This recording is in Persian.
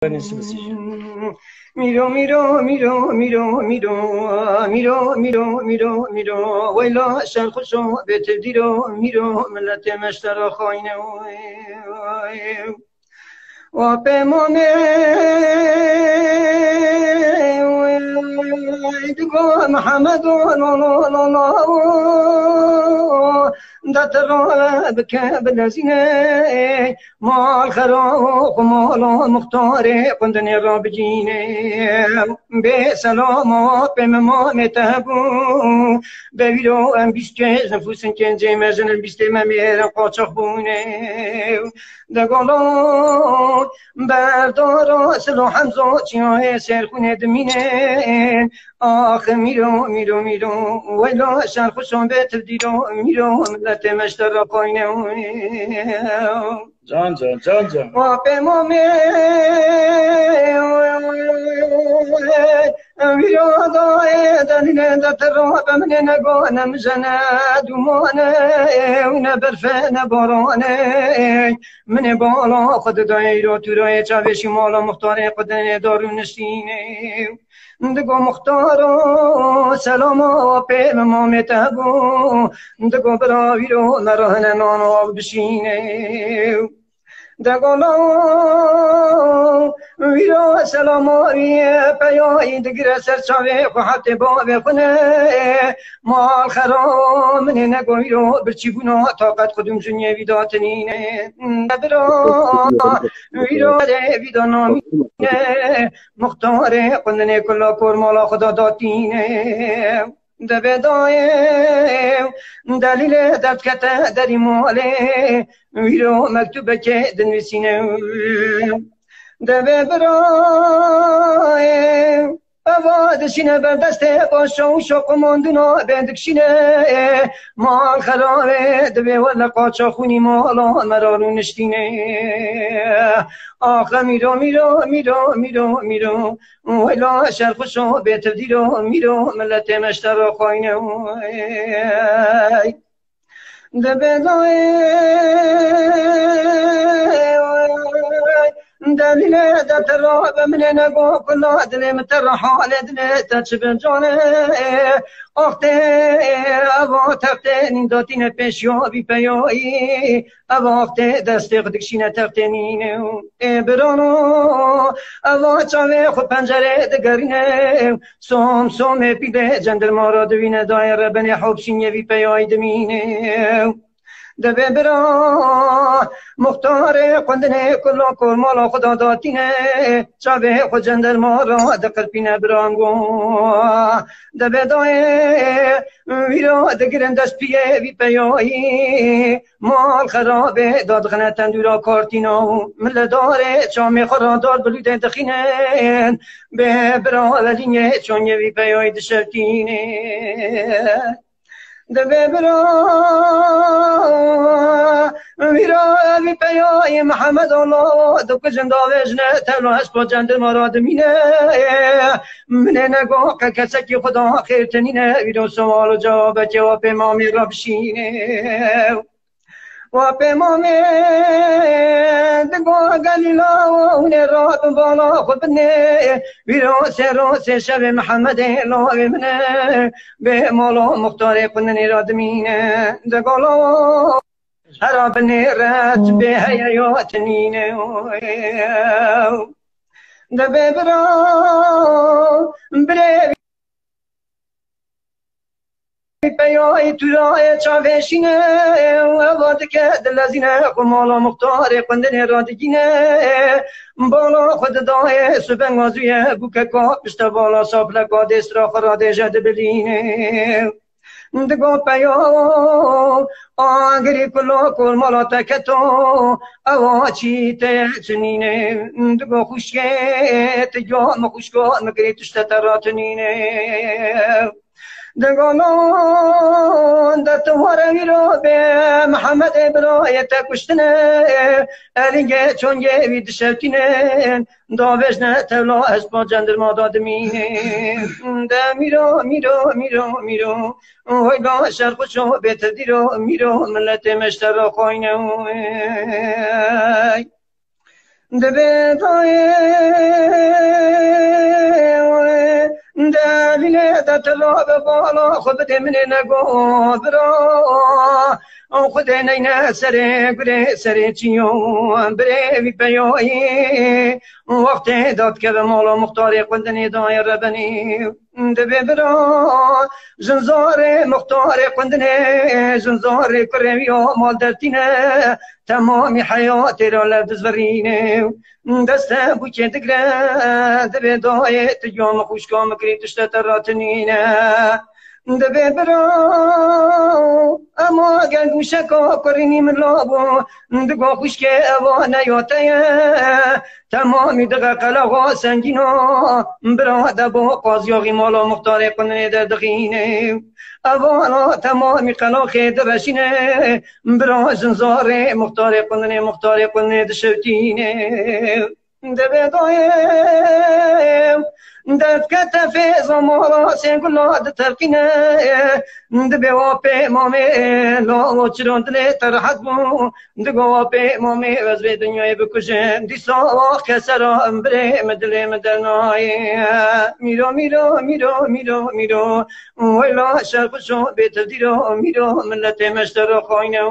نسی بسیج میرو میرو میرو میرو میرو میرو میرو میرو میرو ویلا شر خوشو بهت دیرو میرو ملت مشتر خاینه و پیمانه دگو محمد لا لا لا لا دتر بك بلزينه مال خروق مال مختار قندني رابجينه بسلام بمما متهبو ببيرو ام بيشكز نفوسن كنجي مزن بيستي ممير قاچخ بونه دگالو بردار سلو حمزو چیاه سرخونه دمینه آخ میرو میرو میرو ویلا شرخوشان بیت دیرو میرو ملت مشتر پاینه جان جان جان جان و پیمامه میرو دای دلیل دتر رو بمن نگو نمزنه دومانه و نبرفه نبارانه من بالا خود دای رو تو رای چاوشی مالا مختار قدن دارو نشینه دگو مختارو سلامو پیم مامتبو دگو براوی رو نرهن نانو بشینه دگولو ویرو سلاموی پیای دگر سرچاوی خواهد با بخونه مال خرام من نگوی رو برچی بونا طاقت خودم جنیه ویداتنینه برا ویرو ویدا نامی مختار قندنه کلا کور مالا خدا داتینه دبدای دلیل درد کته دری ماله ویرو مکتوبه که دنویسینه دبه برای بوادشینه بردسته باشو شوق ماندونا بندکشینه مال خرابه دبه ولا قاچا خونی مالا مرارو نشتینه آخه میرو میرو میرو میرو میرو ویلا شرخوشو بیتر دیرو میرو ملت مشتر خواینه دبه دلیل دتر بمن نگو کلا دل متر حال دل تچب جانه آخته او تخته نینداتین پیشیا بی پیایی او آخته دست قدکشینه تخته نینه برانو او چاوه خود پنجره دگرینه سوم سوم پیده جندر مارا دوینه دایر بنی حبشینه بی پیایی دمینه دبه برا مختار قندنه کلا کور مالا خدا داتینه چاوه خود جندر مارا دقل پینه برانگو دبه دای ویرا دگرن دست پیه وی پیایی مال خرابه دادغنه تندورا کارتینا مل داره چامه خورا دار بلوده دخینه به برا ولینه چونیه وی پیایی دشرتینه دبه برا ویرا می پیای محمد الله دو کجندا وجنه تلو هست جندر مراد مینه منه نگو که کسکی خدا خیر تنینه ویرا سوال و جواب ما می ربشینه و پیمامه دگو گلیلا و نراب بالا خود بنه ویرو سه شب محمد لاغ منه به مالا مختار قننی رادمینه دگولا هراب نیرت به حیات نینه دبه برا بره پیای تو راه چاوشینه وقت که دلزینه مالا مختار قندن رادگینه بالا خود دای سبن وازویه بوکه کا پشت بالا سابلکا دست را خراده جد بلینه دگو پیا آگری کلا کل مالا تکتو اوا چی تچنینه دگو خوشگه تجا مخوشگه مگری تشت تراتنینه دگانان دتواره رو به محمد ابراهیم تکشتنه الینگه چون یه وید شرطینه داوشنه تلا از با جندر ما دادمینه ده میرو میرو میرو میرو ویگاه شرخوشو بیتر دیرو میرو ملت مشتر خواینه دبيتاي دليل تطلب بالا خبت من نگو برا او خدينا سري غري سري تيو بري بي بيوي وقت دات كذا مولا مختار قندني داير ربني دبي برا جنزار مختار قندني جنزار كريميو مال درتينا تمام حياتي را لدزوريني دسته بو که دگره دبی دایت یوم خوشگام کری تشت تراتنینه دبی برا اما اگر گوشه که کرینی من لابو دگا خوشگه اوه نیاته تمامی دقه قلقا سنگینا برا دبا قاضیاغی مالا مختار قننه در دقینه اوالا تمامی قلاخ درشینه برا زنزار مختار قننه دشوتینه دبی دایم دت كتف زمارا سنگلا دترقینه دبی واپی مامی لا چرون دلی ترحت بو دگو واپی مامی وزبی دنیای بکشم دیسا کسرا امبره مدلی مدلنای میرو میرو میرو میرو میرو ویلا شرق شو بیت دیرو میرو ملت مشتر خاینه